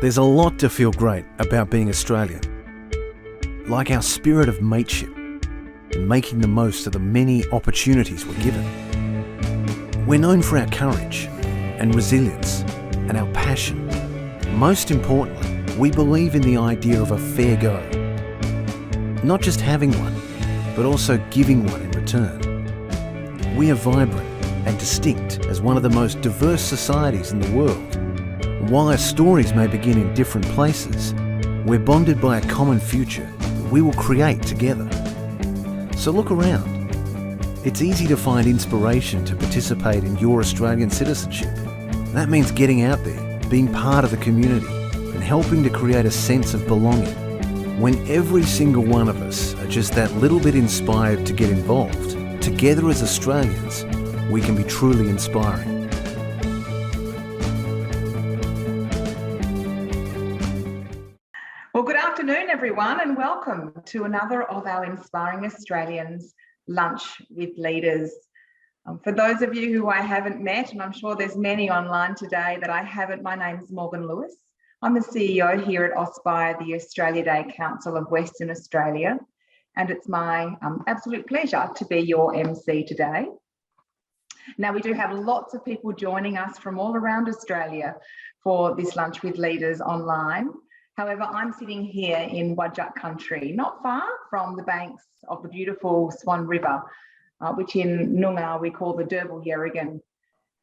There's a lot to feel great about being Australian, like our spirit of mateship and making the most of the many opportunities we're given. We're known for our courage and resilience and our passion. Most importantly, we believe in the idea of a fair go. Not just having one, but also giving one in return. We are vibrant and distinct as one of the most diverse societies in the world. While our stories may begin in different places, we're bonded by a common future that we will create together. So look around. It's easy to find inspiration to participate in your Australian citizenship. That means getting out there, being part of the community, and helping to create a sense of belonging. When every single one of us are just that little bit inspired to get involved, together as Australians, we can be truly inspiring. Well, good afternoon, everyone, and welcome to another of our Inspiring Australians Lunch with Leaders. For those of you who I haven't met, and I'm sure there's many online today that I haven't, my name's Morgan Lewis. I'm the CEO here at AUSPIRE, the Australia Day Council of Western Australia, and it's my absolute pleasure to be your MC today. Now, we do have lots of people joining us from all around Australia for this Lunch with Leaders online. However, I'm sitting here in Whadjuk country, not far from the banks of the beautiful Swan River, which in Noongar we call the Derbil Yerrigan.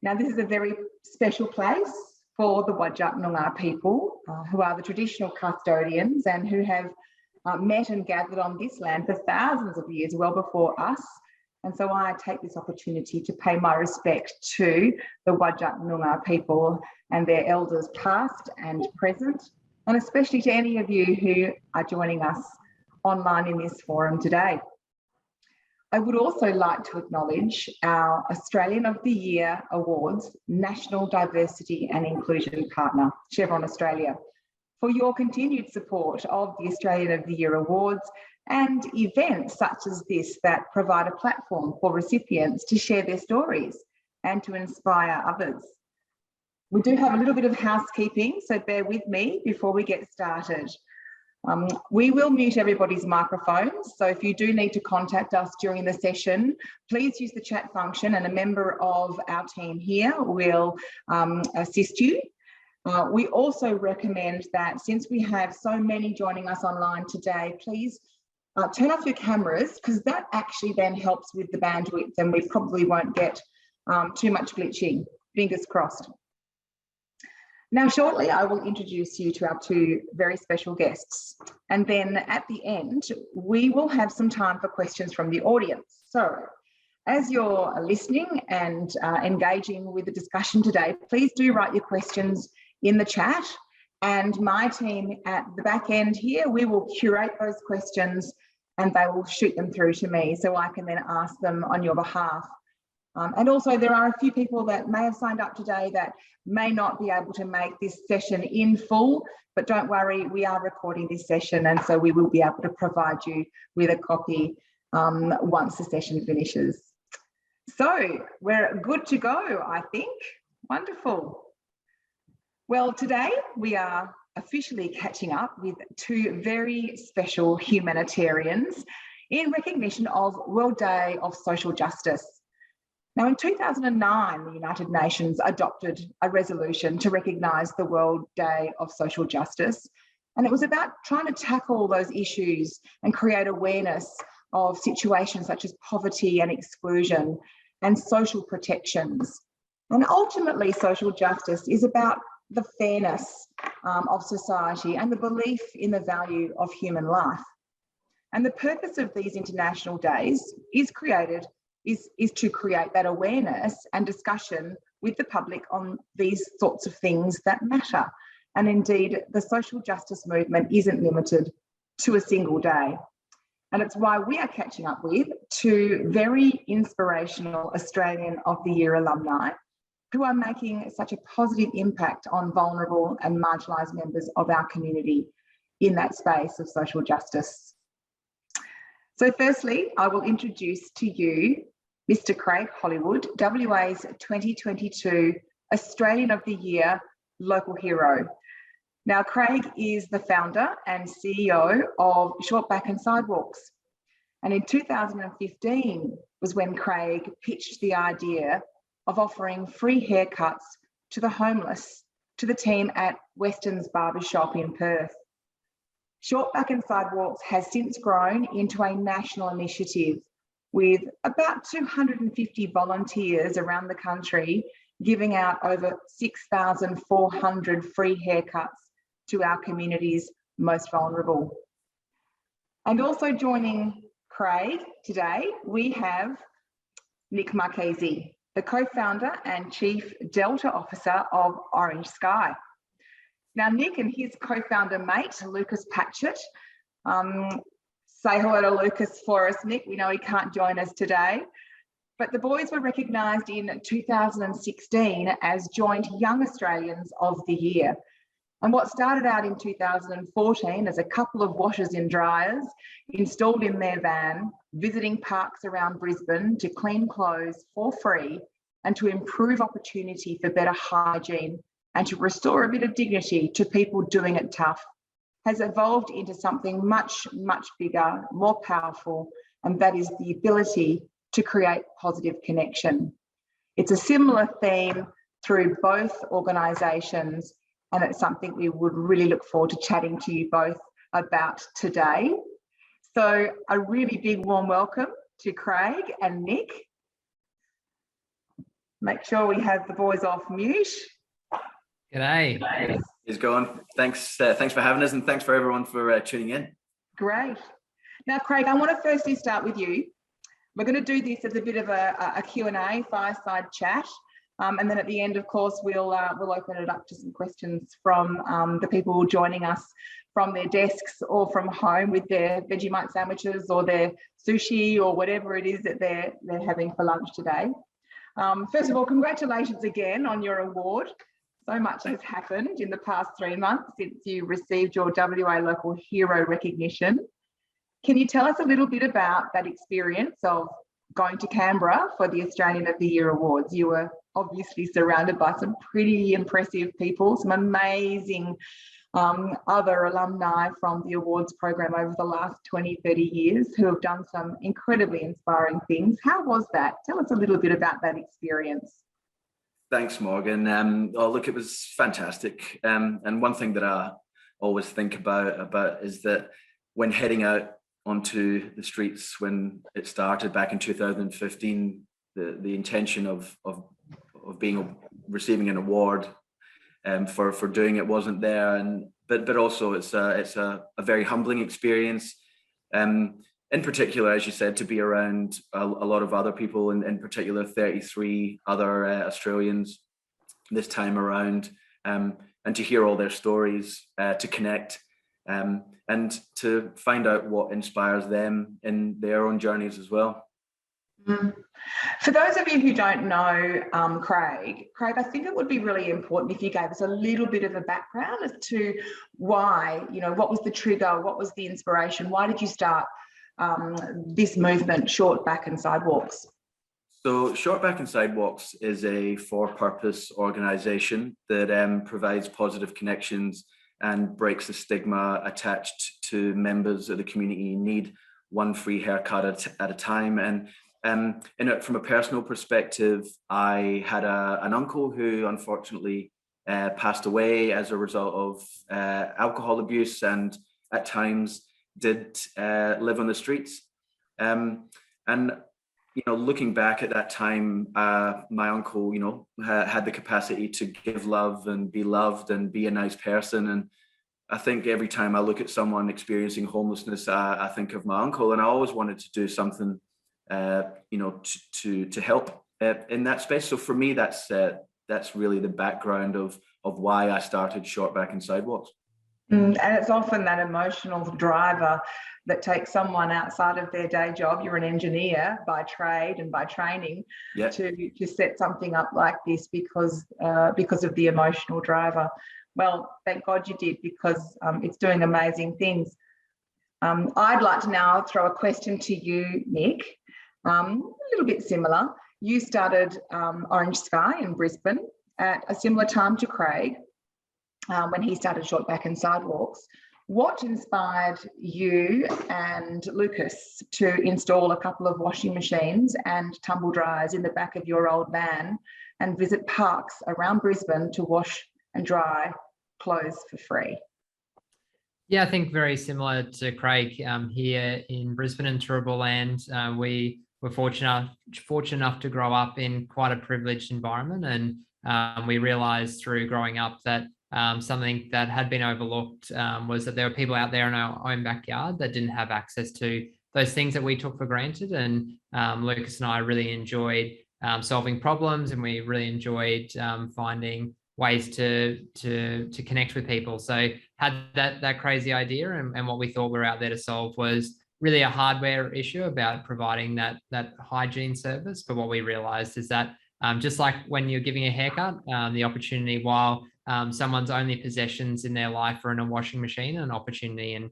Now, this is a very special place for the Whadjuk Noongar people, who are the traditional custodians and who have met and gathered on this land for thousands of years, well before us. And so I take this opportunity to pay my respect to the Whadjuk Noongar people and their elders past and present, and especially to any of you who are joining us online in this forum today. I would also like to acknowledge our Australian of the Year Awards National Diversity and Inclusion Partner, Chevron Australia, for your continued support of the Australian of the Year Awards and events such as this that provide a platform for recipients to share their stories and to inspire others. We do have a little bit of housekeeping, so bear with me before we get started. We will mute everybody's microphones, so if you do need to contact us during the session, please use the chat function and a member of our team here will assist you. We also recommend that since we have so many joining us online today, please turn off your cameras, because that actually then helps with the bandwidth and we probably won't get too much glitching, fingers crossed. Now, shortly, I will introduce you to our two very special guests. And then at the end, we will have some time for questions from the audience. So as you're listening and engaging with the discussion today, please do write your questions in the chat. And my team at the back end here, we will curate those questions and they will shoot them through to me so I can then ask them on your behalf. And also there are a few people that may have signed up today that may not be able to make this session in full, but don't worry, we are recording this session and so we will be able to provide you with a copy once the session finishes. So we're good to go, I think. Wonderful. Well, today we are officially catching up with two very special humanitarians in recognition of World Day of Social Justice. Now, in 2009, the United Nations adopted a resolution to recognise the World Day of Social Justice, and it was about trying to tackle those issues and create awareness of situations such as poverty and exclusion and social protections. And ultimately, social justice is about the fairness of society and the belief in the value of human life. And the purpose of these international days is to create that awareness and discussion with the public on these sorts of things that matter. And indeed, the social justice movement isn't limited to a single day. And it's why we are catching up with two very inspirational Australian of the Year alumni who are making such a positive impact on vulnerable and marginalised members of our community in that space of social justice. So firstly, I will introduce to you Mr. Craig Hollywood, WA's 2022 Australian of the Year Local Hero. Now, Craig is the founder and CEO of Shortback and Sidewalks. And in 2015 was when Craig pitched the idea of offering free haircuts to the homeless to the team at Weston's Barbershop in Perth. Shortback and Sidewalks has since grown into a national initiative with about 250 volunteers around the country giving out over 6,400 free haircuts to our community's most vulnerable. And also joining Craig today, we have Nick Marchesi, the co-founder and chief Delta officer of Orange Sky. Now, Nick and his co-founder mate, Lucas Patchett, say hello to Lucas for us, Nick. We know he can't join us today, but the boys were recognised in 2016 as Joint Young Australians of the Year. And what started out in 2014 as a couple of washers and dryers installed in their van, visiting parks around Brisbane to clean clothes for free and to improve opportunity for better hygiene and to restore a bit of dignity to people doing it tough, has evolved into something much, much bigger, more powerful, and that is the ability to create positive connection. It's a similar theme through both organisations, and it's something we would really look forward to chatting to you both about today. So a really big warm welcome to Craig and Nick. Make sure we have the boys off mute. G'day. How's it going? Thanks for having us, and thanks for everyone for tuning in. Great. Now, Craig, I want to firstly start with you. We're going to do this as a bit of a Q&A, fireside chat. And then at the end, of course, we'll open it up to some questions from the people joining us from their desks or from home with their Vegemite sandwiches or their sushi or whatever it is that they're having for lunch today. First of all, congratulations again on your award. So much has happened in the past 3 months since you received your WA Local Hero recognition. Can you tell us a little bit about that experience of going to Canberra for the Australian of the Year Awards? You were obviously surrounded by some pretty impressive people, some amazing other alumni from the awards program over the last 20, 30 years who have done some incredibly inspiring things. How was that? Tell us a little bit about that experience. Thanks, Morgan. Look, it was fantastic. And one thing that I always think about is that when heading out onto the streets when it started back in 2015, the intention of receiving an award for doing it wasn't there, but also it's a very humbling experience. In particular, as you said, to be around a lot of other people, in particular 33 other Australians this time around, and to hear all their stories, to connect, and to find out what inspires them in their own journeys as well. For those of you who don't know Craig, I think it would be really important if you gave us a little bit of a background as to why, what was the trigger, what was the inspiration, why did you start this movement, Shortback and Sidewalks? So Shortback and Sidewalks is a for-purpose organisation that provides positive connections and breaks the stigma attached to members of the community in need, one free haircut at a time. And from a personal perspective, I had an uncle who unfortunately passed away as a result of alcohol abuse, and at times did live on the streets. And looking back at that time, my uncle, had the capacity to give love and be loved and be a nice person. And I think every time I look at someone experiencing homelessness, I think of my uncle, and I always wanted to do something, to help in that space. So for me, that's really the background of why I started Shortback and Sidewalks. And it's often that emotional driver that takes someone outside of their day job. You're an engineer by trade and by training, yeah, to set something up like this because of the emotional driver. Well, thank God you did, because it's doing amazing things. I'd like to now throw a question to you, Nick, a little bit similar. You started Orange Sky in Brisbane at a similar time to Craig. when he started Shortback and Sidewalks. What inspired you and Lucas to install a couple of washing machines and tumble dryers in the back of your old van and visit parks around Brisbane to wash and dry clothes for free? Yeah, I think very similar to Craig here in Brisbane and Turrbal Land. We were fortunate enough to grow up in quite a privileged environment, and we realised through growing up that something that had been overlooked was that there were people out there in our own backyard that didn't have access to those things that we took for granted. And Lucas and I really enjoyed solving problems, and we really enjoyed finding ways to connect with people. So had that crazy idea, and what we thought we were out there to solve was really a hardware issue about providing that hygiene service. But what we realized is that just like when you're giving a haircut, the opportunity, while someone's only possessions in their life are in a washing machine, an opportunity and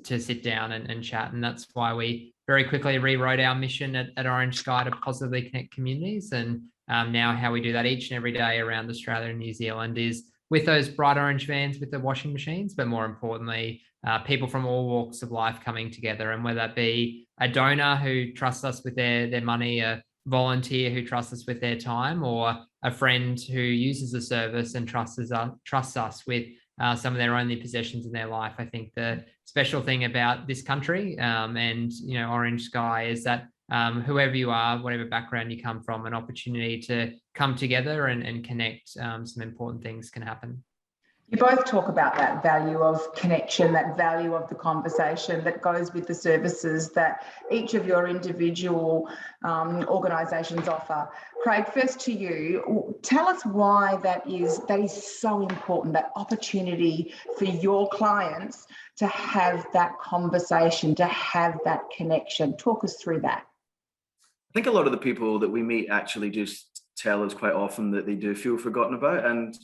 to sit down and chat. And that's why we very quickly rewrote our mission at Orange Sky to positively connect communities. And now how we do that each and every day around Australia and New Zealand is with those bright orange vans with the washing machines, but more importantly, people from all walks of life coming together. And whether that be a donor who trusts us with their money, a volunteer who trusts us with their time, or a friend who uses the service and trusts us with some of their only possessions in their life. I think the special thing about this country and Orange Sky is that whoever you are, whatever background you come from, an opportunity to come together and connect, some important things can happen. You both talk about that value of connection, that value of the conversation that goes with the services that each of your individual organisations offer. Craig, first to you, tell us why that is so important, that opportunity for your clients to have that conversation, to have that connection. Talk us through that. I think a lot of the people that we meet actually just tell us quite often that they do feel forgotten about. And,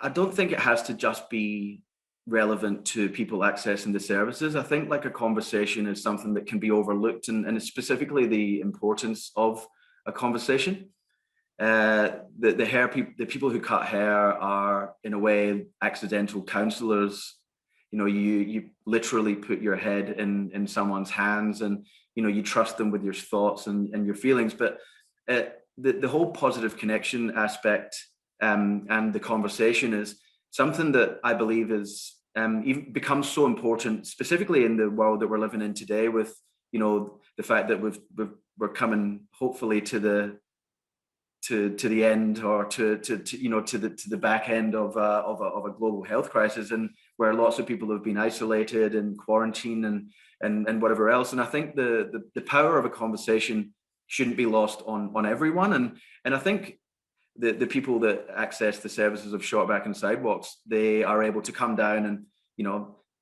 I don't think it has to just be relevant to people accessing the services. I think like a conversation is something that can be overlooked, and specifically the importance of a conversation. The people who cut hair are in a way accidental counsellors. You literally put your head in someone's hands, and you trust them with your thoughts and your feelings. But the whole positive connection aspect and the conversation is something that I believe is even becomes so important, specifically in the world that we're living in today, with the fact that we're coming hopefully to the end, or to the back end of a global health crisis, and where lots of people have been isolated and quarantined and whatever else. And I think the power of a conversation shouldn't be lost on everyone. And I think the people that access the services of Shortback and Sidewalks, they are able to come down and,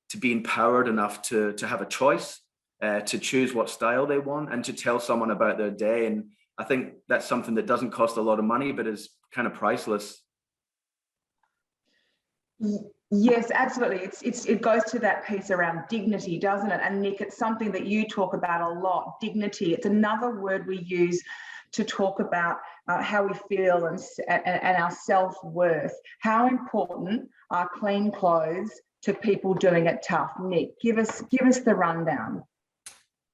to be empowered enough to have a choice, to choose what style they want, and to tell someone about their day. And I think that's something that doesn't cost a lot of money, but is kind of priceless. Yes, absolutely. It goes to that piece around dignity, doesn't it? And Nick, it's something that you talk about a lot, dignity. It's another word we use to talk about how we feel and our self-worth. How important are clean clothes to people doing it tough? Nick, give us the rundown.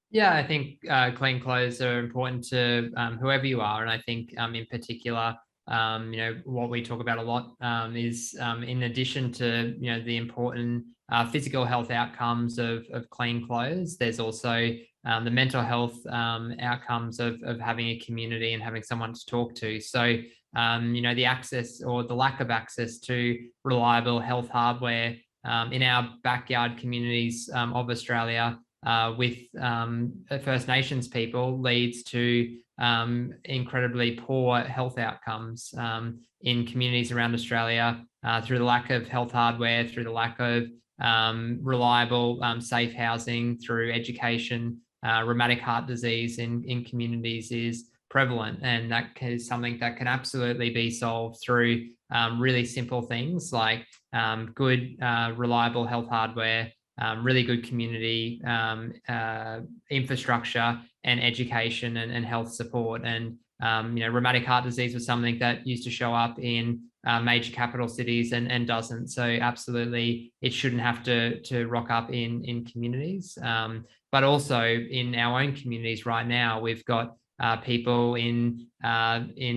Yeah, I think clean clothes are important to whoever you are. And I think in particular, what we talk about a lot is in addition to, the important physical health outcomes of clean clothes, there's also the mental health outcomes of having a community and having someone to talk to. So, the access or the lack of access to reliable health hardware in our backyard communities of Australia with First Nations people leads to incredibly poor health outcomes in communities around Australia through the lack of health hardware, through the lack of reliable, safe housing, through education. Rheumatic heart disease in communities is prevalent, and that is something that can absolutely be solved through really simple things like good, reliable health hardware, really good community infrastructure, and education and health support. And rheumatic heart disease was something that used to show up in major capital cities and doesn't. So absolutely, it shouldn't have to rock up in communities. But also in our own communities right now, we've got people in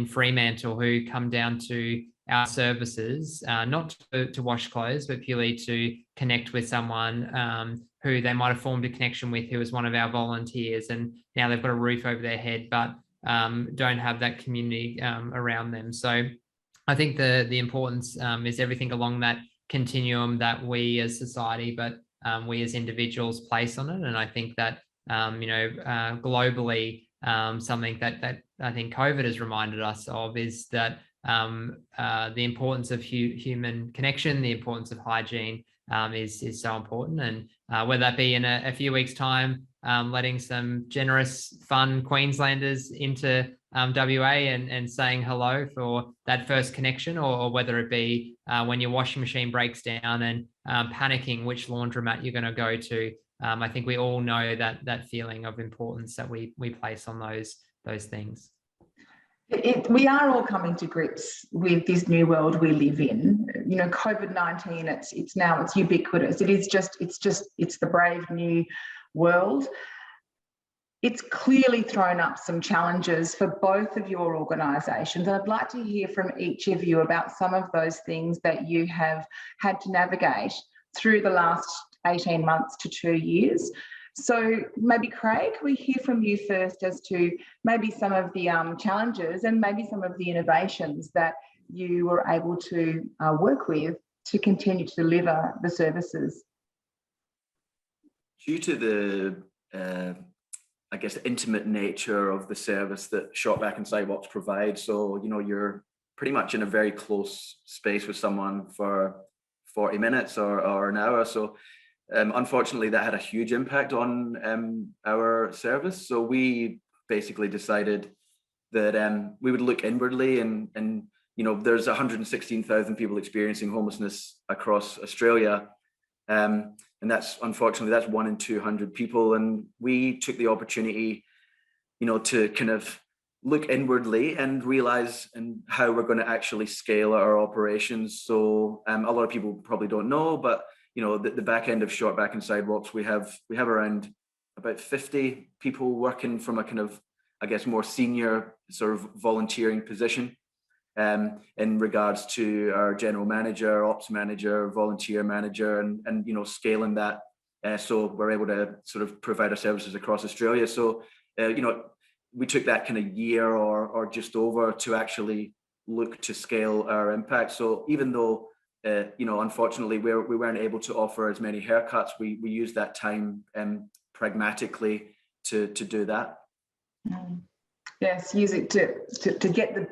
Fremantle who come down to our services, not to wash clothes, but purely to connect with someone who they might have formed a connection with, who was one of our volunteers, and now they've got a roof over their head, but don't have that community around them. So I think the importance is everything along that continuum that we as society, but we as individuals place on it. And I think that, globally, something that I think COVID has reminded us of is that the importance of human connection, the importance of hygiene is so important. And whether that be in a few weeks' time, letting some generous, fun Queenslanders into WA and saying hello for that first connection, or whether it be when your washing machine breaks down and panicking which laundromat you're going to go to. I think we all know that feeling of importance that we place on those things. We are all coming to grips with this new world we live in. COVID-19, it's ubiquitous. It's the brave new world. It's clearly thrown up some challenges for both of your organisations. I'd like to hear from each of you about some of those things that you have had to navigate through the last 18 months to 2 years. So maybe, Craig, we hear from you first as to maybe some of the challenges and maybe some of the innovations that you were able to work with to continue to deliver the services. Due to the intimate nature of the service that Shortback and Sidewalks provide. So, you're pretty much in a very close space with someone for 40 minutes or an hour. So unfortunately, that had a huge impact on our service. So we basically decided that we would look inwardly and there's 116,000 people experiencing homelessness across Australia. And that's 1 in 200 people. And we took the opportunity, to kind of look inwardly and realize how we're going to actually scale our operations. So a lot of people probably don't know, but the back end of Shortback and Sidewalks, we have around about 50 people working from a kind of, more senior sort of volunteering position. In regards to our general manager, ops manager, volunteer manager, and scaling that, so we're able to sort of provide our services across Australia. So we took that kind of year or just over to actually look to scale our impact. So even though unfortunately we weren't able to offer as many haircuts, we used that time pragmatically to do that. Yes, use it to get the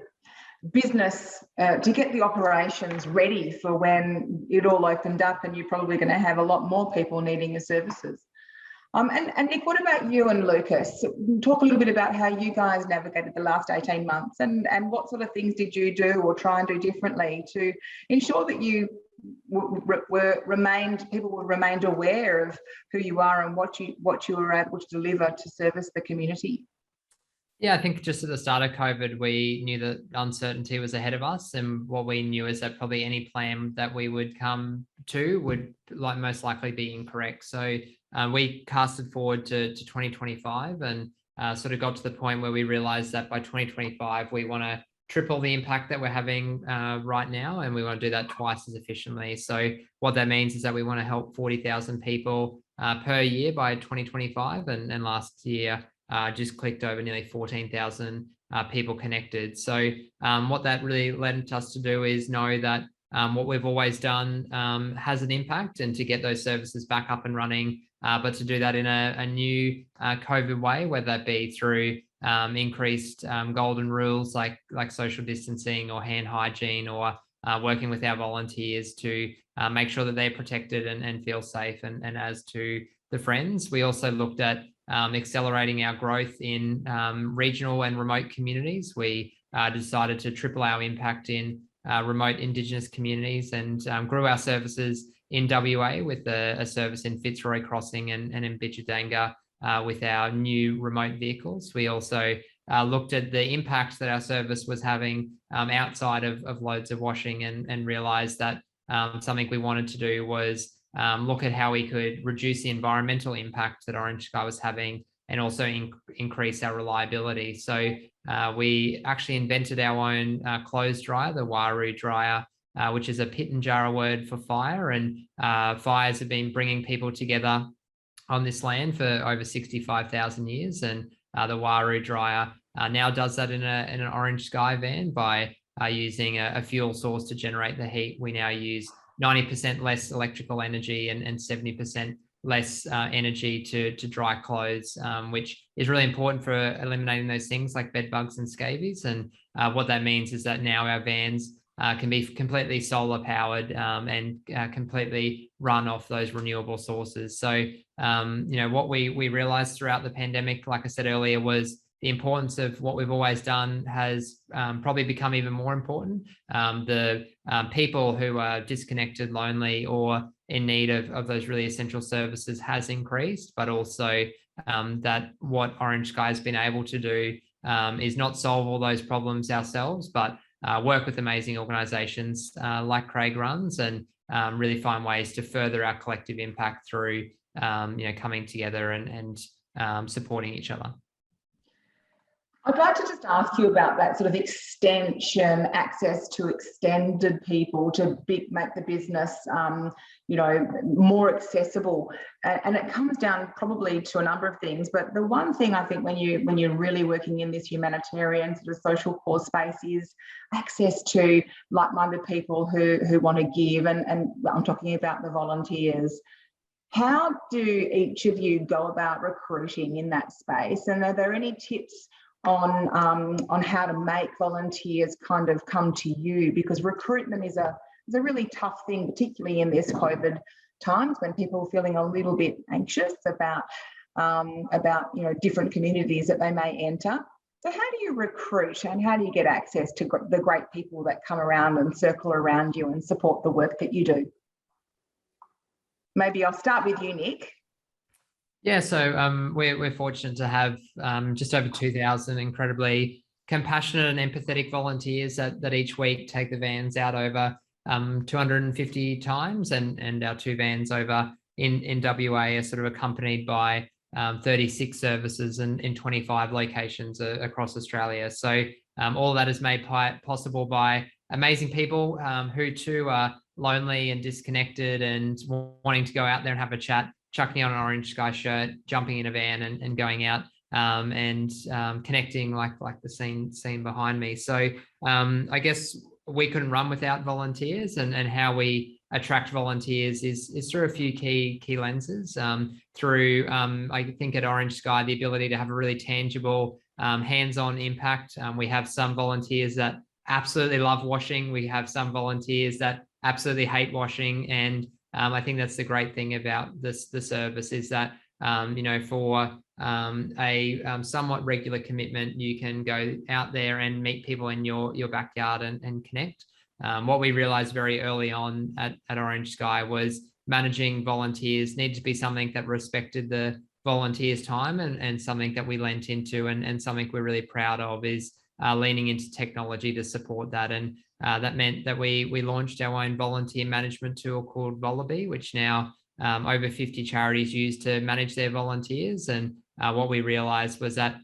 business, to get the operations ready for when it all opened up, and you're probably going to have a lot more people needing your services. And Nick, what about you and Lucas? Talk a little bit about how you guys navigated the last 18 months and what sort of things did you do or try and do differently to ensure that you remained aware of who you are and what you were able to deliver to service the community? Yeah, I think just at the start of COVID, we knew that uncertainty was ahead of us. And what we knew is that probably any plan that we would come to would most likely be incorrect. So we casted forward to 2025 and sort of got to the point where we realized that by 2025, we want to triple the impact that we're having right now. And we want to do that twice as efficiently. So what that means is that we want to help 40,000 people per year by 2025. And last year, just clicked over nearly 14,000 people connected. So what that really led us to do is know that what we've always done has an impact, and to get those services back up and running, but to do that in a new COVID way, whether that be through increased golden rules like social distancing or hand hygiene, or working with our volunteers to make sure that they're protected and feel safe. And as to the friends, we also looked at accelerating our growth in regional and remote communities. We decided to triple our impact in remote Indigenous communities and grew our services in WA with a service in Fitzroy Crossing and in Bidjadanga with our new remote vehicles. We also looked at the impact that our service was having outside of loads of washing, and realized that something we wanted to do was look at how we could reduce the environmental impact that Orange Sky was having, and also increase our reliability. So we actually invented our own clothes dryer, the Waru dryer, which is a Pitjantjatjara word for fire. And fires have been bringing people together on this land for over 65,000 years. And the Waru dryer now does that in an Orange Sky van by using a fuel source to generate the heat. We now use 90% less electrical energy and 70% less energy to dry clothes, which is really important for eliminating those things like bed bugs and scabies. And what that means is that now our vans can be completely solar powered and completely run off those renewable sources. So, what we realized throughout the pandemic, like I said earlier, was the importance of what we've always done has probably become even more important. The people who are disconnected, lonely, or in need of those really essential services has increased, but also that what Orange Sky has been able to do is not solve all those problems ourselves, but work with amazing organisations like Craig runs, and really find ways to further our collective impact through coming together and supporting each other. I'd like to just ask you about that sort of extension, access to extended people to make the business, more accessible. And it comes down probably to a number of things. But the one thing I think when you're really working in this humanitarian sort of social cause space is access to like-minded people who want to give. And I'm talking about the volunteers. How do each of you go about recruiting in that space? And are there any tips on how to make volunteers kind of come to you? Because recruitment is a really tough thing, particularly in this COVID times when people are feeling a little bit anxious about different communities that they may enter. So how do you recruit, and how do you get access to the great people that come around and circle around you and support the work that you do? Maybe I'll start with you, Nick. Yeah, so we're fortunate to have just over 2,000 incredibly compassionate and empathetic volunteers that each week take the vans out over 250 times, and our two vans over in WA are sort of accompanied by 36 services in 25 locations across Australia. So all of that is made possible by amazing people who too are lonely and disconnected and wanting to go out there and have a chat, chucking on an Orange Sky shirt, jumping in a van and going out and connecting like the scene behind me. So I guess we couldn't run without volunteers, and how we attract volunteers is through a few key lenses. Through, I think at Orange Sky, the ability to have a really tangible hands-on impact. We have some volunteers that absolutely love washing. We have some volunteers that absolutely hate washing. And I think that's the great thing about the service is that, for a somewhat regular commitment, you can go out there and meet people in your backyard and connect. What we realized very early on at Orange Sky was managing volunteers needed to be something that respected the volunteers' time and something that we lent into, and something we're really proud of is leaning into technology to support that. And that meant that we launched our own volunteer management tool called Wallaby, which now over 50 charities use to manage their volunteers. And what we realized was that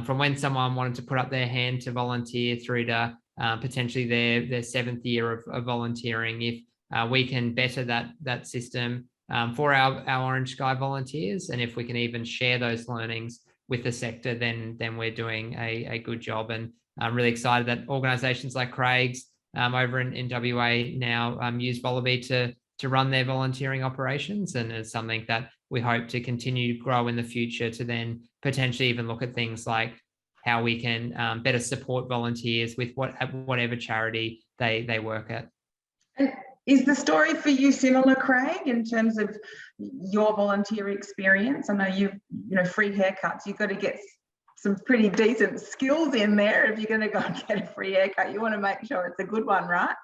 from when someone wanted to put up their hand to volunteer through to potentially their seventh year of volunteering, if we can better that system for our Orange Sky volunteers, and if we can even share those learnings with the sector, then we're doing a good job. And I'm really excited that organisations like Craig's over in WA now use Wallaby to run their volunteering operations, and it's something that we hope to continue to grow in the future, to then potentially even look at things like how we can better support volunteers with whatever charity they work at. And is the story for you similar, Craig, in terms of your volunteer experience? I know free haircuts, you've got to get some pretty decent skills in there if you're going to go and get a free haircut. You want to make sure it's a good one, right?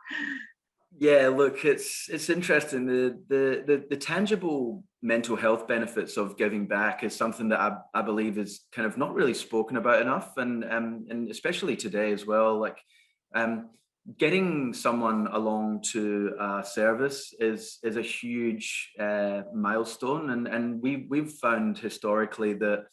Yeah, look, it's interesting. The tangible mental health benefits of giving back is something that I believe is kind of not really spoken about enough, and especially today as well. Like, getting someone along to a service is a huge milestone, and we've found historically that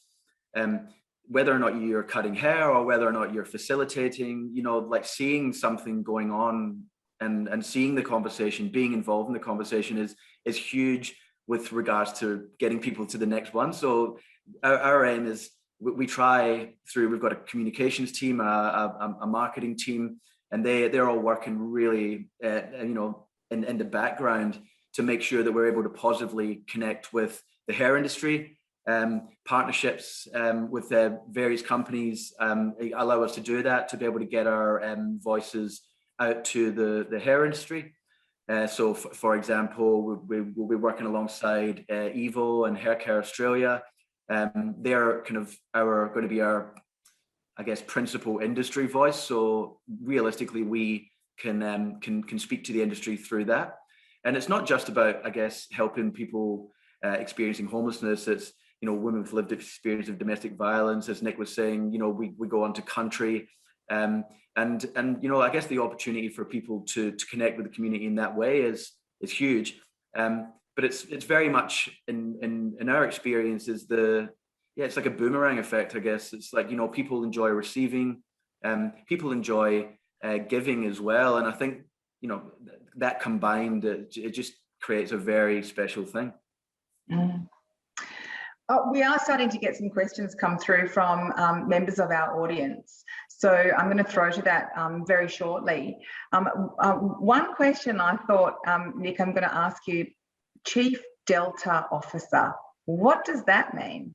whether or not you're cutting hair or whether or not you're facilitating, you know, like seeing something going on and seeing the conversation, being involved in the conversation is huge with regards to getting people to the next one. So our aim is we try through, we've got a communications team, a marketing team, and they're all working really, you know, in the background to make sure that we're able to positively connect with the hair industry. Partnerships with various companies allow us to do that, to be able to get our voices out to the hair industry. So for example, we'll be working alongside Evo and Hair Care Australia. They're kind of going to be our, I guess, principal industry voice. So realistically, we can speak to the industry through that. And it's not just about, I guess, helping people experiencing homelessness. It's, you know, women with lived experience of domestic violence, as Nick was saying. You know, we go on to country, and you know, I guess the opportunity for people to connect with the community in that way is huge. But it's very much in our experience is it's like a boomerang effect, I guess. It's like, you know, people enjoy receiving, people enjoy giving as well, and I think, you know, that combined, it just creates a very special thing. We are starting to get some questions come through from members of our audience. So I'm going to throw to that very shortly. One question I thought, Nick, I'm going to ask you, Chief Delta Officer, what does that mean?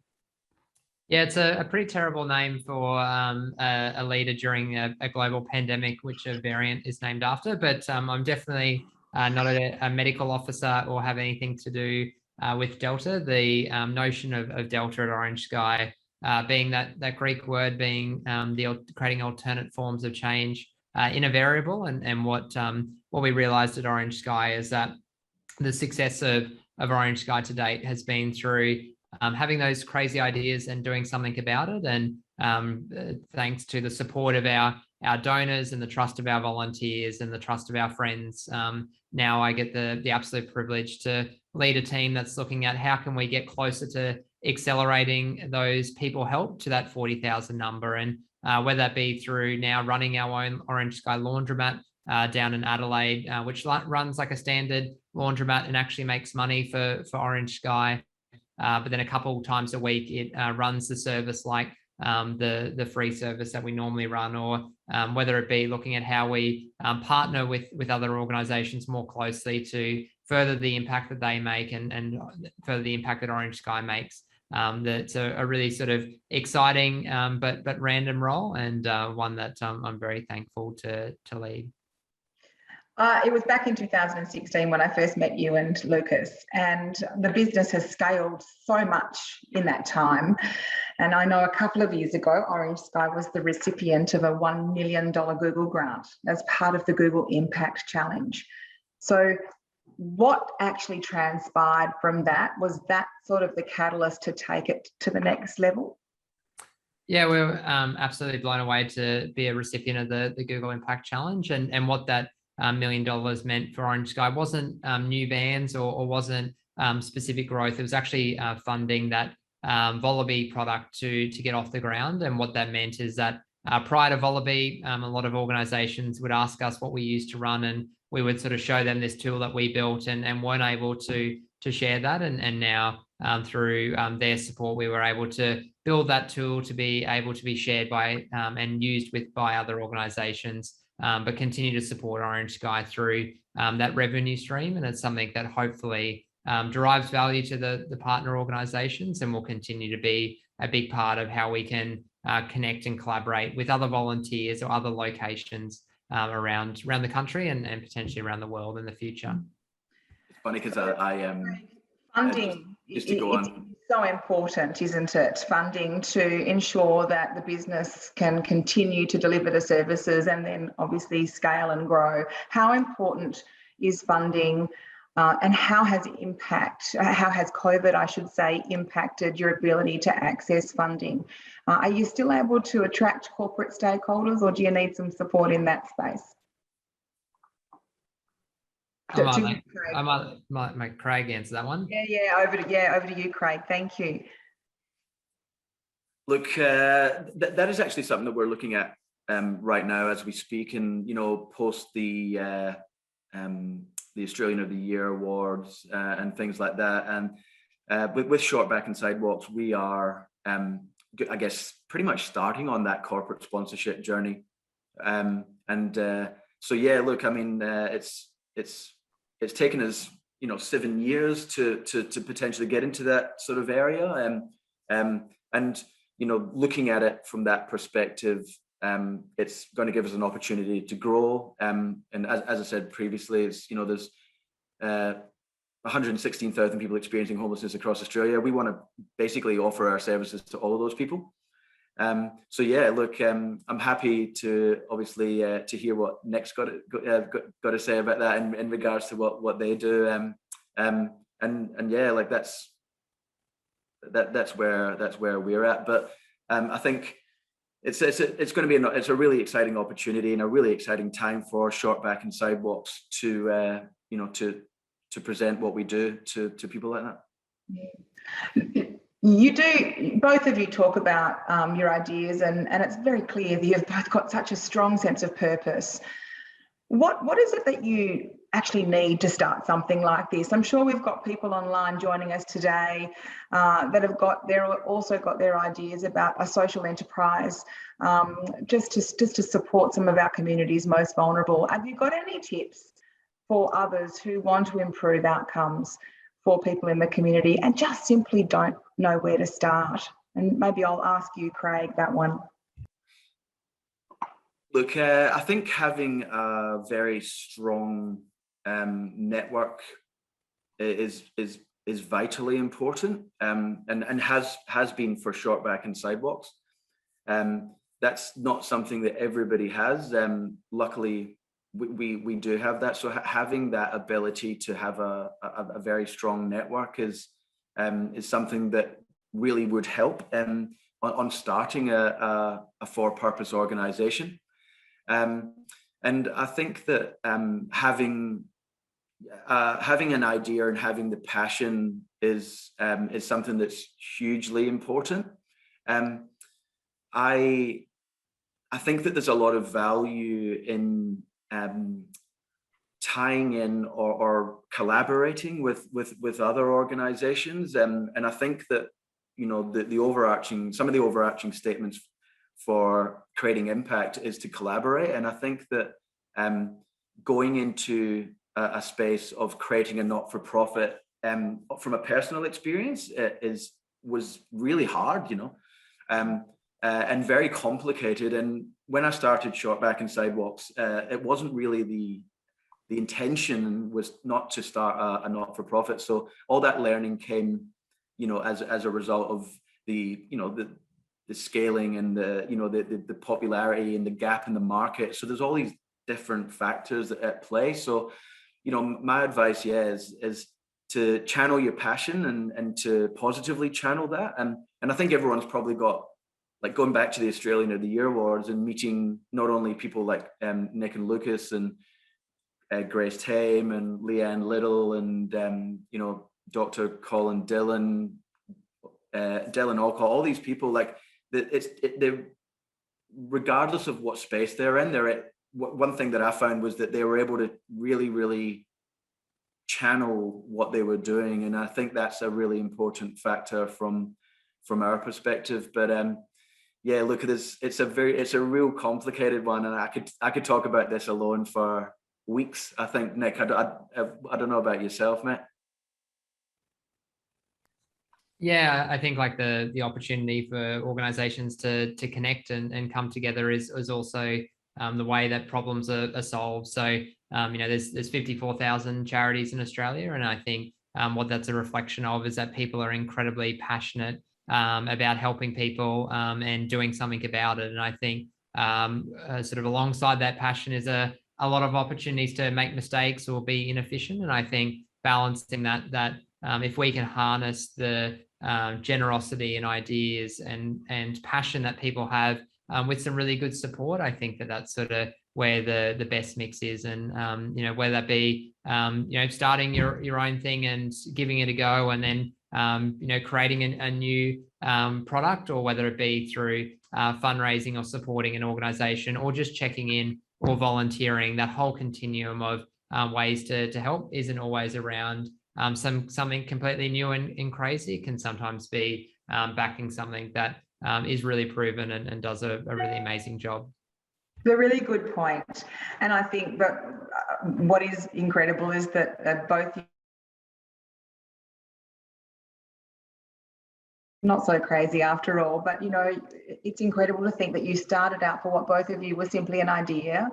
Yeah, it's a pretty terrible name for a leader during a global pandemic, which a variant is named after. But I'm definitely not a medical officer or have anything to do with Delta. The notion of Delta at Orange Sky being that Greek word being creating alternate forms of change in a variable, and what we realized at Orange Sky is that the success of Orange Sky to date has been through having those crazy ideas and doing something about it. And thanks to the support of our donors and the trust of our volunteers and the trust of our friends, now I get the absolute privilege to lead a team that's looking at how can we get closer to accelerating those people help to that 40,000 number. And whether that be through now running our own Orange Sky laundromat down in Adelaide, which runs like a standard laundromat and actually makes money for Orange Sky. But then a couple times a week, it runs the service like the free service that we normally run, or whether it be looking at how we partner with other organizations more closely to further the impact that they make and further the impact that Orange Sky makes. That's a really sort of exciting but random role, and one that I'm very thankful to lead. It was back in 2016 when I first met you and Lucas, and the business has scaled so much in that time. And I know a couple of years ago, Orange Sky was the recipient of a $1 million Google grant as part of the Google Impact Challenge. So what actually transpired from that? Was that sort of the catalyst to take it to the next level? Yeah, we're absolutely blown away to be a recipient of the Google Impact Challenge, and what that $1 million meant for Orange Sky wasn't new bands or wasn't specific growth. It was actually funding that Wallaby product to get off the ground. And what that meant is that prior to Wallaby, a lot of organizations would ask us what we used to run, and we would sort of show them this tool that we built and weren't able to share that. And now through their support, we were able to build that tool to be able to be shared by and used by other organizations. But continue to support Orange Sky through that revenue stream. And it's something that hopefully derives value to the partner organizations and will continue to be a big part of how we can connect and collaborate with other volunteers or other locations around the country and potentially around the world in the future. It's funny because I funding just to go on. So important, isn't it? Funding to ensure that the business can continue to deliver the services and then obviously scale and grow. How important is funding, and how has COVID, I should say, impacted your ability to access funding? Are you still able to attract corporate stakeholders, or do you need some support in that space? I might make Craig answer that one. Over to you, Craig. Thank you. Look, that is actually something that we're looking at right now as we speak, and post the Australian of the Year awards and things like that. And with Shortback and Sidewalks, we are, I guess, pretty much starting on that corporate sponsorship journey. So yeah, look, I mean, it's taken us 7 years to potentially get into that sort of area, and looking at it from that perspective, it's going to give us an opportunity to grow. And as I said previously, it's there's 116,000 people experiencing homelessness across Australia. We want to basically offer our services to all of those people. So yeah, look, I'm happy to obviously to hear what Nick's got to say about that in regards to what they do. And yeah, like that's where we're at. But I think it's going to be a really exciting opportunity and a really exciting time for Shortback and Sidewalks to present what we do to people like that. Yeah. You do, both of you talk about your ideas, and it's very clear that you've both got such a strong sense of purpose. What is it that you actually need to start something like this? I'm sure we've got people online joining us today that have also got their ideas about a social enterprise, just to support some of our communities most vulnerable. Have you got any tips for others who want to improve outcomes for people in the community and just simply don't know where to start? And maybe I'll ask you, Craig, that one. Look, I think having a very strong network is vitally important, and has been for Shortback and Sidewalks. That's not something that everybody has. Luckily, we do have that. So having that ability to have a very strong network is something that really would help on starting a for-purpose organization. And I think that having an idea and having the passion is something that's hugely important. I think that there's a lot of value in tying in or collaborating with other organizations, and I think that some of the overarching statements for creating impact is to collaborate. And I think that going into a space of creating a not-for-profit, from a personal experience, was really hard, and very complicated. And when I started Shortback and Sidewalks, it wasn't really the intention was not to start a not-for-profit. So all that learning came, as a result of the scaling and the popularity and the gap in the market. So there's all these different factors at play. So, my advice, is to channel your passion and to positively channel that. And I think everyone's probably got, like, going back to the Australian of the Year awards and meeting not only people like Nick and Lucas and Grace Tame and Leanne Little and Dr. Colin Dillon, Dylan Alcott, all these people, like, they're, regardless of what space they're in, one thing that I found was that they were able to really, really channel what they were doing, and I think that's a really important factor from our perspective. But yeah, look at this. It's a real complicated one, and I could talk about this alone for weeks. I think, Nick, I don't know about yourself, mate. Yeah, I think like the opportunity for organizations to connect and come together is also the way that problems are solved. So, there's 54,000 charities in Australia. And I think what that's a reflection of is that people are incredibly passionate about helping people and doing something about it. And I think sort of alongside that passion is a a lot of opportunities to make mistakes or be inefficient. And I think balancing that if we can harness the generosity and ideas and passion that people have with some really good support, I think that's sort of where the best mix is. And whether that be starting your own thing and giving it a go, and then creating a new product, or whether it be through fundraising or supporting an organization, or just checking in or volunteering, that whole continuum of ways to help isn't always around something completely new and crazy. It can sometimes be backing something that is really proven and does a really amazing job. It's a really good point. And I think that what is incredible is that both, not so crazy after all, but it's incredible to think that you started out, for what both of you was simply an idea,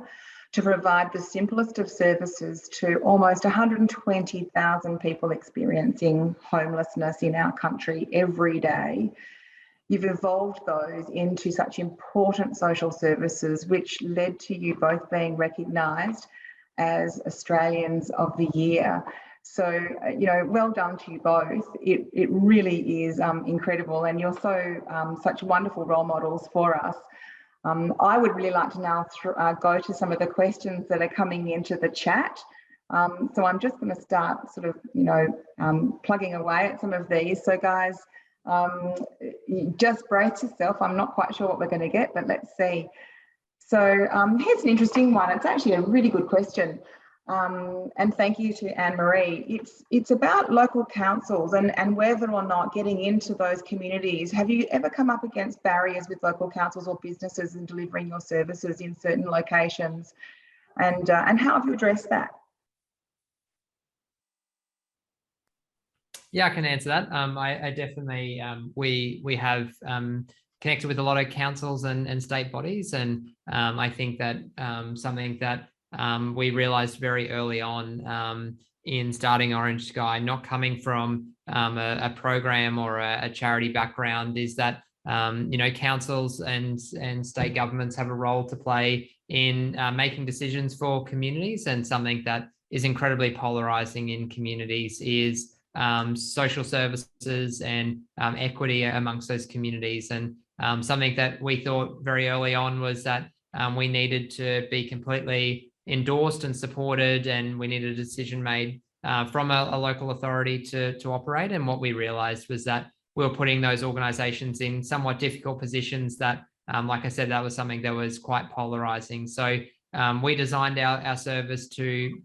to provide the simplest of services to almost 120,000 people experiencing homelessness in our country every day. You've evolved those into such important social services, which led to you both being recognised as Australians of the Year. So, well done to you both. It really is incredible, and you're such wonderful role models for us. I would really like to now go to some of the questions that are coming into the chat. So I'm just going to start sort of, plugging away at some of these. So guys, just brace yourself. I'm not quite sure what we're going to get, but let's see. So here's an interesting one. It's actually a really good question. And thank you to Anne-Marie. It's about local councils and whether or not getting into those communities. Have you ever come up against barriers with local councils or businesses in delivering your services in certain locations? And how have you addressed that? Yeah, I can answer that. I definitely, we have connected with a lot of councils and state bodies. And I think that something that we realized very early on in starting Orange Sky, not coming from a program or a charity background, is that councils and state governments have a role to play in making decisions for communities. And something that is incredibly polarizing in communities is social services and equity amongst those communities. And something that we thought very early on was that we needed to be completely endorsed and supported, and we needed a decision made from a local authority to operate. And what we realized was that we were putting those organizations in somewhat difficult positions that, like I said, that was something that was quite polarizing. So we designed our service to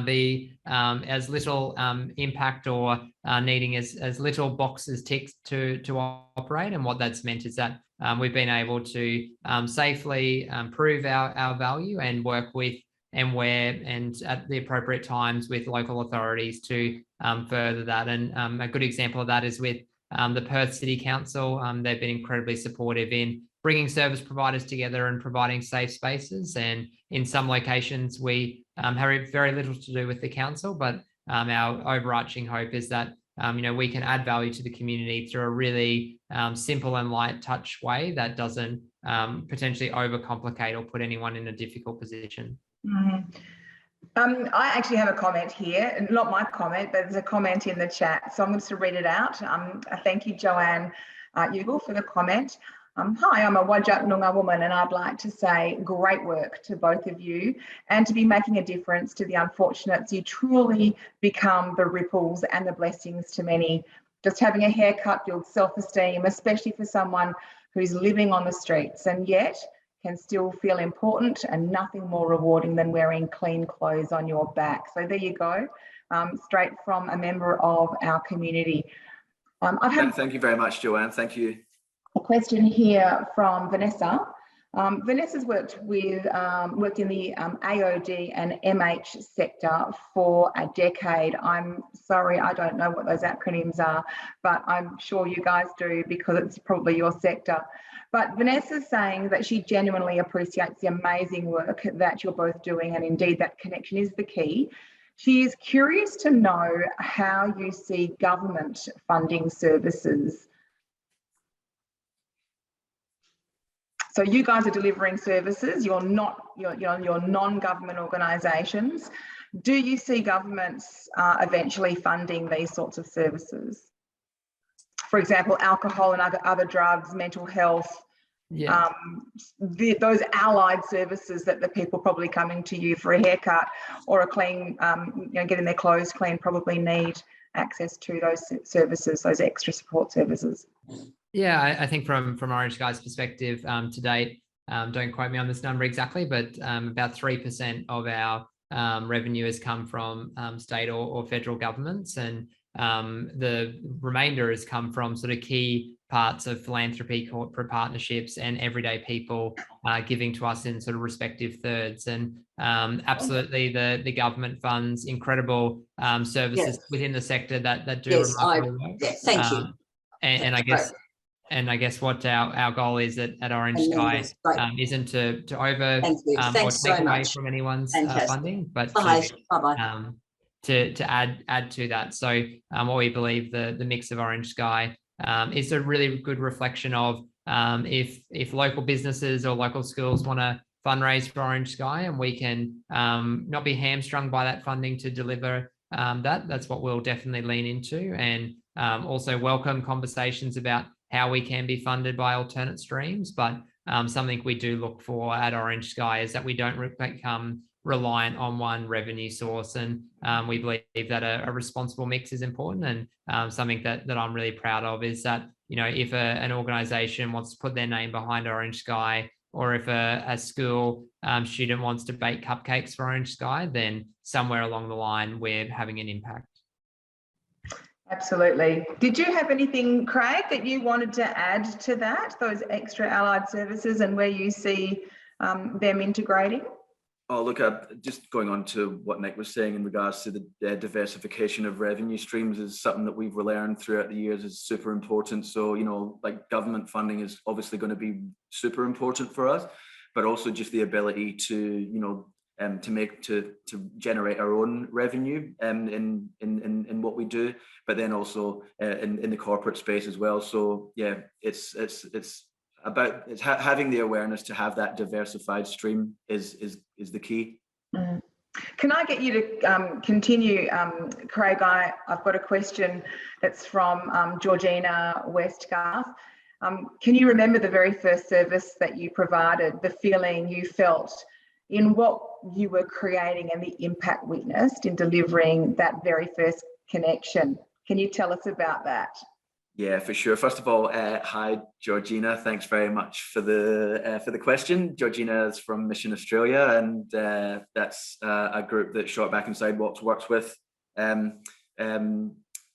be as little impact or needing as little boxes ticked to operate. And what that's meant is that we've been able to safely prove our value and work with and where and at the appropriate times with local authorities to further that. And a good example of that is with the Perth City Council. They've been incredibly supportive in bringing service providers together and providing safe spaces. And in some locations, we have very little to do with the council, but our overarching hope is that we can add value to the community through a really simple and light touch way that doesn't potentially overcomplicate or put anyone in a difficult position. Mm-hmm. I actually have a comment here, not my comment, but there's a comment in the chat. So I'm going to read it out. Thank you, Joanne Ugle, for the comment. Hi, I'm a Wajak Noongar woman, and I'd like to say great work to both of you, and to be making a difference to the unfortunates. You truly become the ripples and the blessings to many. Just having a haircut builds self-esteem, especially for someone who's living on the streets and yet can still feel important, and nothing more rewarding than wearing clean clothes on your back. So there you go, straight from a member of our community. Thank you very much, Joanne. Thank you. A question here from Vanessa. Vanessa's worked in the AOD and MH sector for a decade. I'm sorry, I don't know what those acronyms are, but I'm sure you guys do because it's probably your sector. But Vanessa's saying that she genuinely appreciates the amazing work that you're both doing, and indeed that connection is the key. She is curious to know how you see government funding services. So you guys are delivering services, you're non-government organisations. Do you see governments eventually funding these sorts of services? For example, alcohol and other drugs, mental health, Yeah. Those allied services that the people probably coming to you for a haircut or a clean, getting their clothes clean, probably need access to those services, those extra support services. Yeah, I think from Orange Sky's perspective, to date, don't quote me on this number exactly, but about 3% of our revenue has come from state or federal governments, and the remainder has come from sort of key parts of philanthropy, corporate partnerships, and everyday people giving to us in sort of respective thirds. And absolutely, the government funds incredible services within the sector that do remarkable work. Yeah, thank you. And I guess what our goal is at Orange Sky isn't to over or take away from anyone's funding, but to add to that. So what we believe the mix of Orange Sky is a really good reflection of if local businesses or local schools want to fundraise for Orange Sky, and we can not be hamstrung by that funding to deliver that's what we'll definitely lean into, and also welcome conversations about how we can be funded by alternate streams. But something we do look for at Orange Sky is that we don't become reliant on one revenue source, and we believe that a responsible mix is important. And something that I'm really proud of is that, if an organization wants to put their name behind Orange Sky, or if a school student wants to bake cupcakes for Orange Sky, then somewhere along the line we're having an impact. Absolutely. Did you have anything, Craig, that you wanted to add to that, those extra allied services, and where you see them integrating? Oh, look, just going on to what Nick was saying in regards to the diversification of revenue streams is something that we've learned throughout the years is super important. So, like government funding is obviously going to be super important for us, but also just the ability to, to generate our own revenue in what we do, but then also in the corporate space as well. So yeah, it's having the awareness to have that diversified stream is the key. Can I get you to continue, Craig? I've got a question that's from Georgina Westgarth. Can you remember the very first service that you provided, the feeling you felt in what you were creating and the impact witnessed in delivering that very first connection? Can you tell us about that? Yeah, for sure. First of all, hi, Georgina. Thanks very much for the question. Georgina is from Mission Australia, and that's a group that Shortback and Sidewalks works with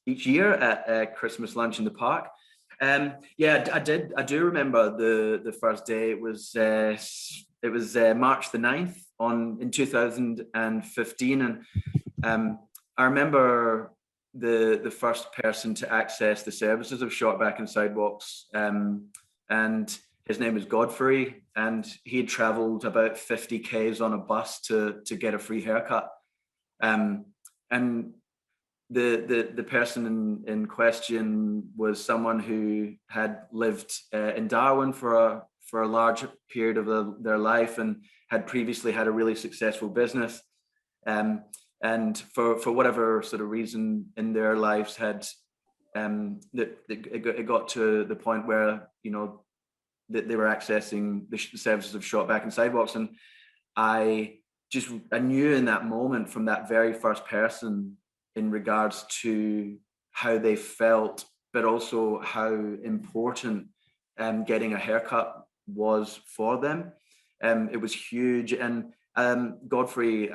each year at Christmas lunch in the park. Yeah, I do remember the first day. It was March the 9th in 2015, and I remember the first person to access the services of Shortback and Sidewalks, and his name was Godfrey, and he had travelled about 50 k's on a bus to get a free haircut, and the person in question was someone who had lived in Darwin for a large period of their life, and had previously had a really successful business. And for whatever sort of reason in their lives it got to the point where, that they were accessing the services of Shortback and Sidewalks. And I knew in that moment from that very first person in regards to how they felt, but also how important getting a haircut was for them. It was huge. And Godfrey,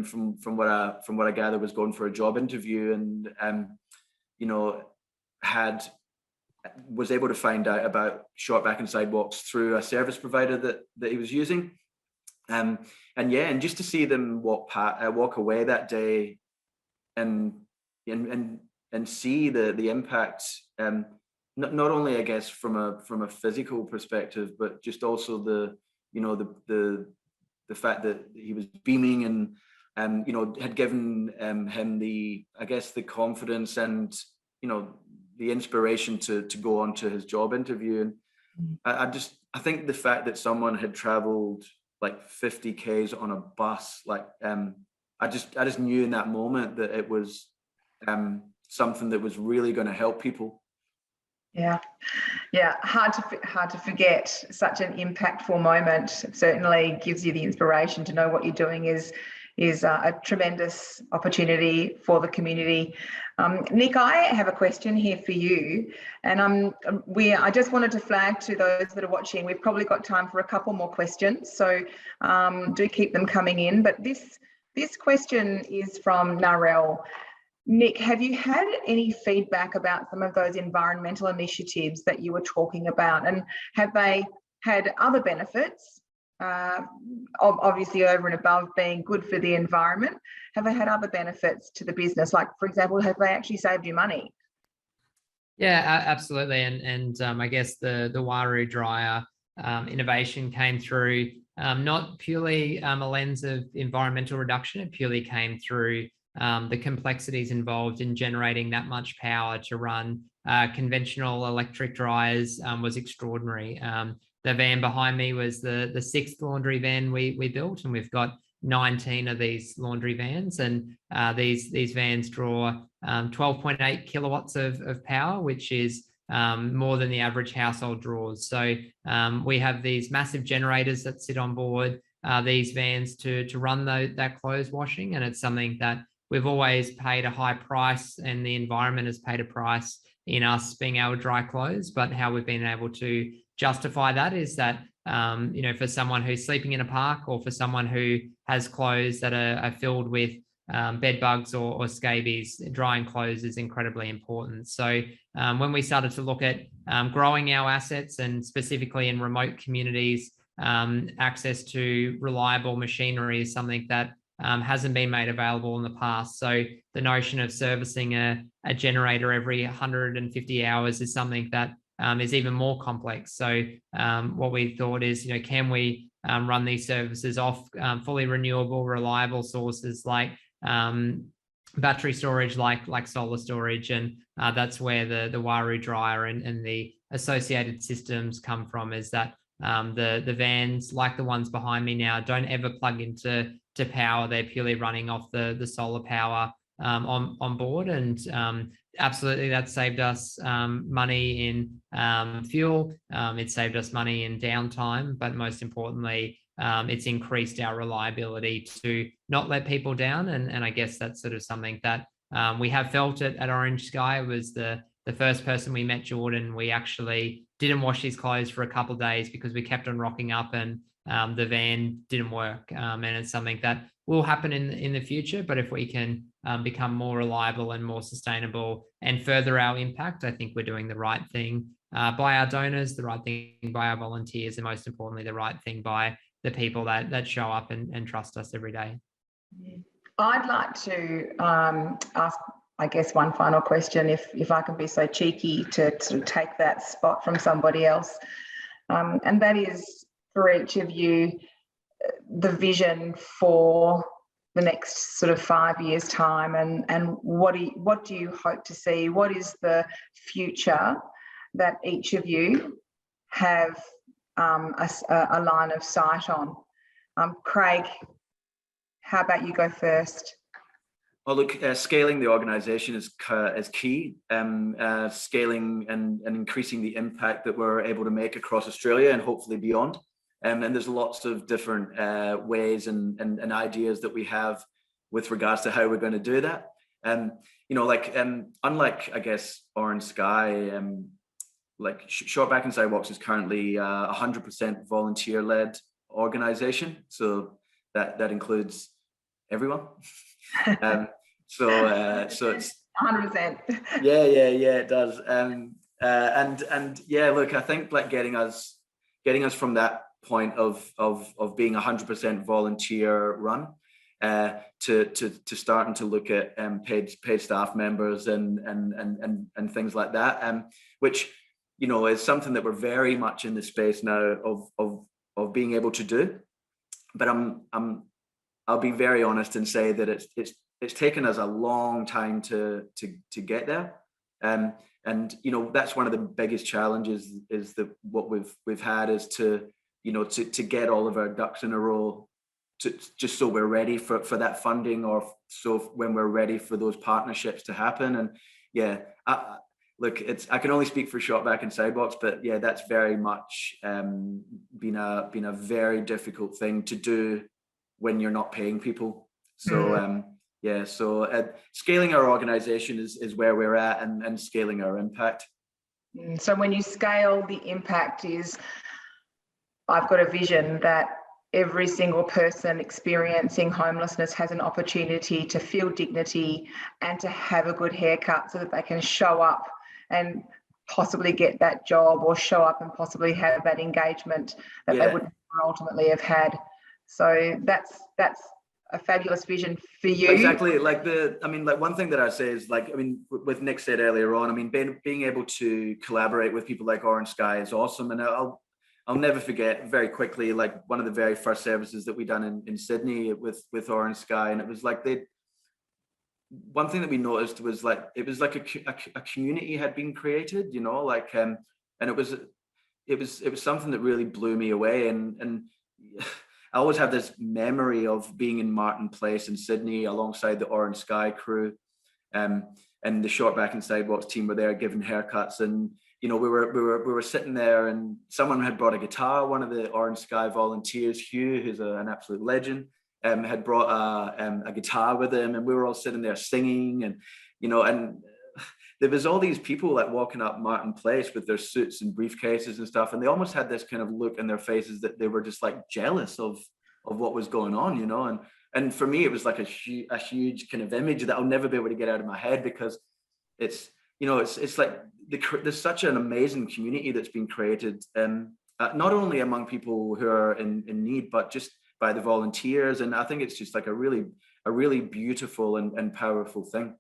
from what I gather, was going for a job interview, and was able to find out about Shortback and Sidewalks through a service provider that he was using, and just to see them walk away that day, and see the impact, not only I guess from a physical perspective, but just also the fact that he was beaming and had given him the confidence and the inspiration to go on to his job interview. I think the fact that someone had traveled like 50 Ks on a bus, like I just knew in that moment that it was something that was really going to help people. Yeah, yeah, hard to forget such an impactful moment. It certainly gives you the inspiration to know what you're doing is a tremendous opportunity for the community. Nick, I have a question here for you, and I just wanted to flag to those that are watching, we've probably got time for a couple more questions, so do keep them coming in. But this question is from Narelle. Nick, have you had any feedback about some of those environmental initiatives that you were talking about, and have they had other benefits, obviously over and above being good for the environment? Have they had other benefits to the business? Like, for example, have they actually saved you money? Yeah, absolutely. And I guess the Waru dryer innovation came through not purely a lens of environmental reduction. It purely came through the complexities involved in generating that much power to run conventional electric dryers was extraordinary. The van behind me was the 6th laundry van we built, and we've got 19 of these laundry vans, and these vans draw 12.8 kilowatts of power, which is more than the average household draws. So we have these massive generators that sit on board these vans to run that clothes washing, and it's something that we've always paid a high price, and the environment has paid a price in us being able to dry clothes. But how we've been able to justify that is that, for someone who's sleeping in a park, or for someone who has clothes that are filled with bed bugs or scabies, drying clothes is incredibly important. So when we started to look at growing our assets, and specifically in remote communities, access to reliable machinery is something that hasn't been made available in the past. So the notion of servicing a generator every 150 hours is something that is even more complex. So what we thought is, can we run these services off fully renewable, reliable sources like battery storage, like solar storage, and that's where the Waru dryer and the associated systems come from. Is that the vans, like the ones behind me now, don't ever plug into power. They're purely running off the solar power on board, and absolutely that saved us money in fuel. It saved us money in downtime, but most importantly, it's increased our reliability to not let people down. And I guess that's sort of something that we have felt at Orange Sky. Was the first person we met, Jordan, we actually didn't wash his clothes for a couple of days because we kept on rocking up, and the van didn't work. And it's something that will happen in the future. But if we can become more reliable and more sustainable and further our impact, I think we're doing the right thing by our donors, the right thing by our volunteers, and most importantly, the right thing by the people that show up and trust us every day. I'd like to ask, I guess, one final question, if I can be so cheeky to sort of take that spot from somebody else. And that is, for each of you, the vision for the next sort of 5 years' time, and what do you hope to see? What is the future that each of you have a line of sight on? Craig, how about you go first? Well, look, scaling the organisation is key. Scaling and increasing the impact that we're able to make across Australia and hopefully beyond. And there's lots of different ways and ideas that we have with regards to how we're going to do that. Unlike, I guess, Orange Sky, Shortback and Sidewalks is currently 100% volunteer-led organisation. So that includes everyone. So it's 100%. Yeah, it does. And yeah, look, I think like getting us from that point of being 100% volunteer run to starting to look at paid staff members and things like that, which is something that we're very much in the space now of being able to do. But I'll be very honest and say that it's taken us a long time to get there. And that's one of the biggest challenges, is that what we've had is to get all of our ducks in a row, just so we're ready for that funding, or so when we're ready for those partnerships to happen. And yeah, look, I can only speak for Shortback and Sidewalks, but yeah, that's very much been a very difficult thing to do when you're not paying people. So scaling our organization is where we're at, and scaling our impact. So when you scale, the impact is, I've got a vision that every single person experiencing homelessness has an opportunity to feel dignity and to have a good haircut, so that they can show up and possibly get that job, or show up and possibly have that engagement that they would never ultimately have had. So that's a fabulous vision for you. Exactly. One thing that I say is, with Nick said earlier on, being able to collaborate with people like Orange Sky is awesome. And I'll never forget, very quickly, one of the very first services that we done in Sydney with Orange Sky, and it was one thing that we noticed was it was like a community had been created, and it was something that really blew me away. And I always have this memory of being in Martin Place in Sydney alongside the Orange Sky crew, and the Shortback and Sidewalks team were there giving haircuts, and we were sitting there, and someone had brought a guitar. One of the Orange Sky volunteers, Hugh, who's an absolute legend, had brought a guitar with him, and we were all sitting there singing, and and there was all these people walking up Martin Place with their suits and briefcases and stuff, and they almost had this kind of look in their faces that they were just jealous of what was going on, and for me it was a huge kind of image that I'll never be able to get out of my head, because it's there's such an amazing community that's been created, not only among people who are in need, but just by the volunteers. And I think it's just a really beautiful and powerful thing.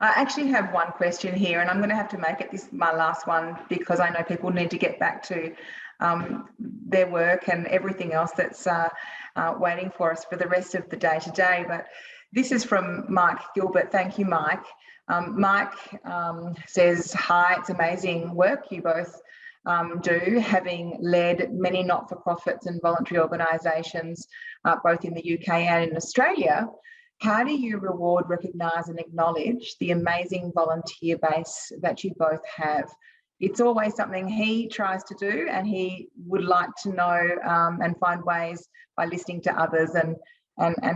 I actually have one question here, and I'm going to have to make it my last one, because I know people need to get back to their work and everything else that's waiting for us for the rest of the day today. But this is from Mike Gilbert. Thank you, Mike. Mike says, hi, it's amazing work you both do, having led many not-for-profits and voluntary organisations, both in the UK and in Australia. How do you reward, recognise and acknowledge the amazing volunteer base that you both have? It's always something he tries to do, and he would like to know and find ways by listening to others and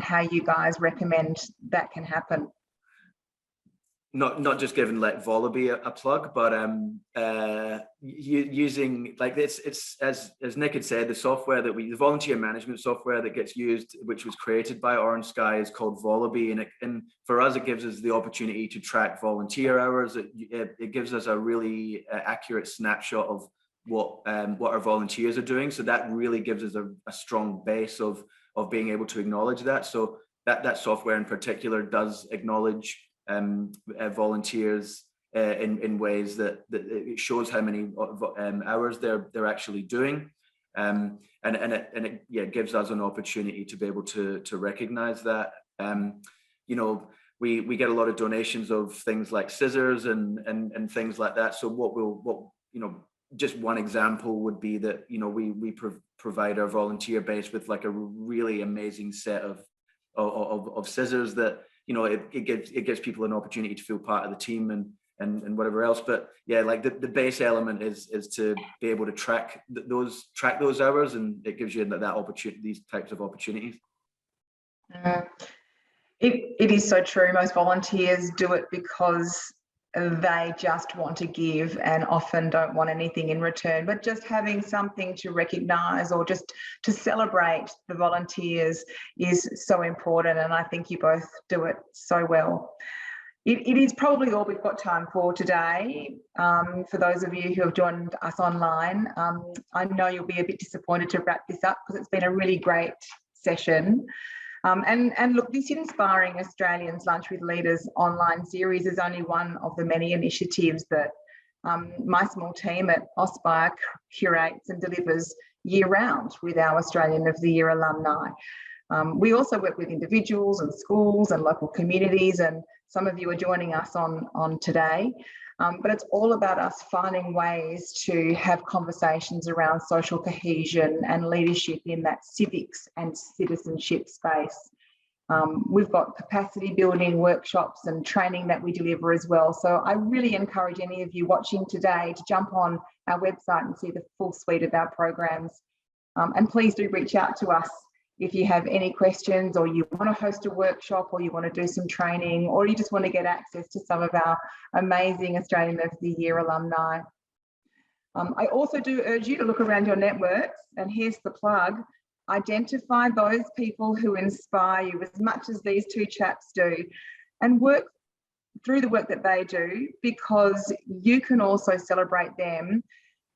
how you guys recommend that can happen. Not just giving Wallaby a plug, but using it's as Nick had said, the volunteer management software that gets used, which was created by Orange Sky, is called Wallaby, and for us it gives us the opportunity to track volunteer hours. It gives us a really accurate snapshot of what our volunteers are doing. So that really gives us a strong base of being able to acknowledge that. So that software in particular does acknowledge volunteers in ways that it shows how many hours they're actually doing, and it gives us an opportunity to be able to recognize that. We get a lot of donations of things like scissors and things like that. So just one example would be that we provide our volunteer base with a really amazing set of scissors that it gives people an opportunity to feel part of the team and whatever else. But yeah, the base element is to be able to track those hours, and it gives you that opportunity, these types of opportunities. It is so true. Most volunteers do it because they just want to give and often don't want anything in return, but just having something to recognise or just to celebrate the volunteers is so important, and I think you both do it so well. It is probably all we've got time for today. For those of you who have joined us online, I know you'll be a bit disappointed to wrap this up, because it's been a really great session. And look, this Inspiring Australians Lunch with Leaders online series is only one of the many initiatives that my small team at Aspire curates and delivers year-round with our Australian of the Year alumni. We also work with individuals and schools and local communities, and some of you are joining us on today. But it's all about us finding ways to have conversations around social cohesion and leadership in that civics and citizenship space. We've got capacity building workshops and training that we deliver as well. So I really encourage any of you watching today to jump on our website and see the full suite of our programs. And please do reach out to us if you have any questions, or you want to host a workshop, or you want to do some training, or you just want to get access to some of our amazing Australian of the Year alumni. I also do urge you to look around your networks, and here's the plug. Identify those people who inspire you as much as these two chaps do, and work through the work that they do, because you can also celebrate them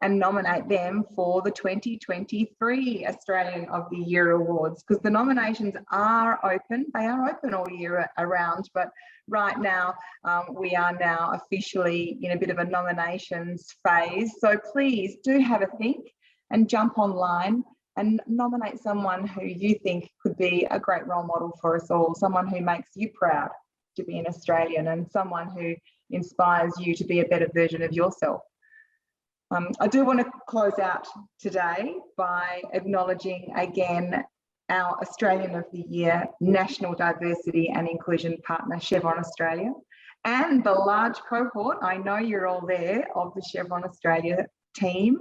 and nominate them for the 2023 Australian of the Year Awards, because the nominations are open. They are open all year around, but right now we are now officially in a bit of a nominations phase. So please do have a think and jump online and nominate someone who you think could be a great role model for us all, someone who makes you proud to be an Australian, and someone who inspires you to be a better version of yourself. I do want to close out today by acknowledging again our Australian of the Year National Diversity and Inclusion Partner, Chevron Australia, and the large cohort, I know you're all there, of the Chevron Australia team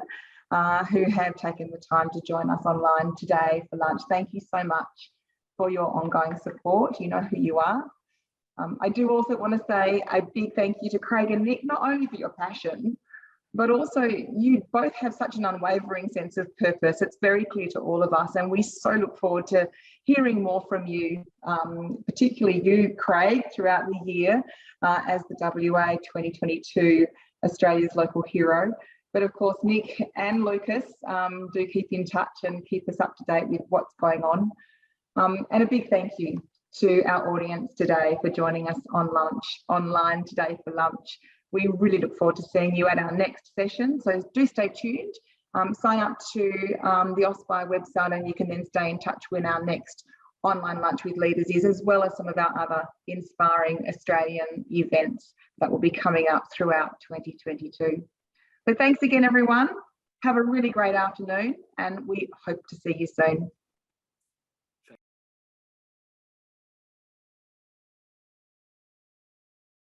who have taken the time to join us online today for lunch. Thank you so much for your ongoing support. You know who you are. I do also want to say a big thank you to Craig and Nick, not only for your passion, but also you both have such an unwavering sense of purpose. It's very clear to all of us, and we so look forward to hearing more from you, particularly you, Craig, throughout the year as the WA 2022 Australia's Local Hero. But of course, Nick and Lucas do keep in touch and keep us up to date with what's going on. And a big thank you to our audience today for joining us online today for lunch. We really look forward to seeing you at our next session. So do stay tuned, sign up to the OSPI website, and you can then stay in touch when our next online lunch with leaders is, as well as some of our other inspiring Australian events that will be coming up throughout 2022. So thanks again, everyone. Have a really great afternoon, and we hope to see you soon.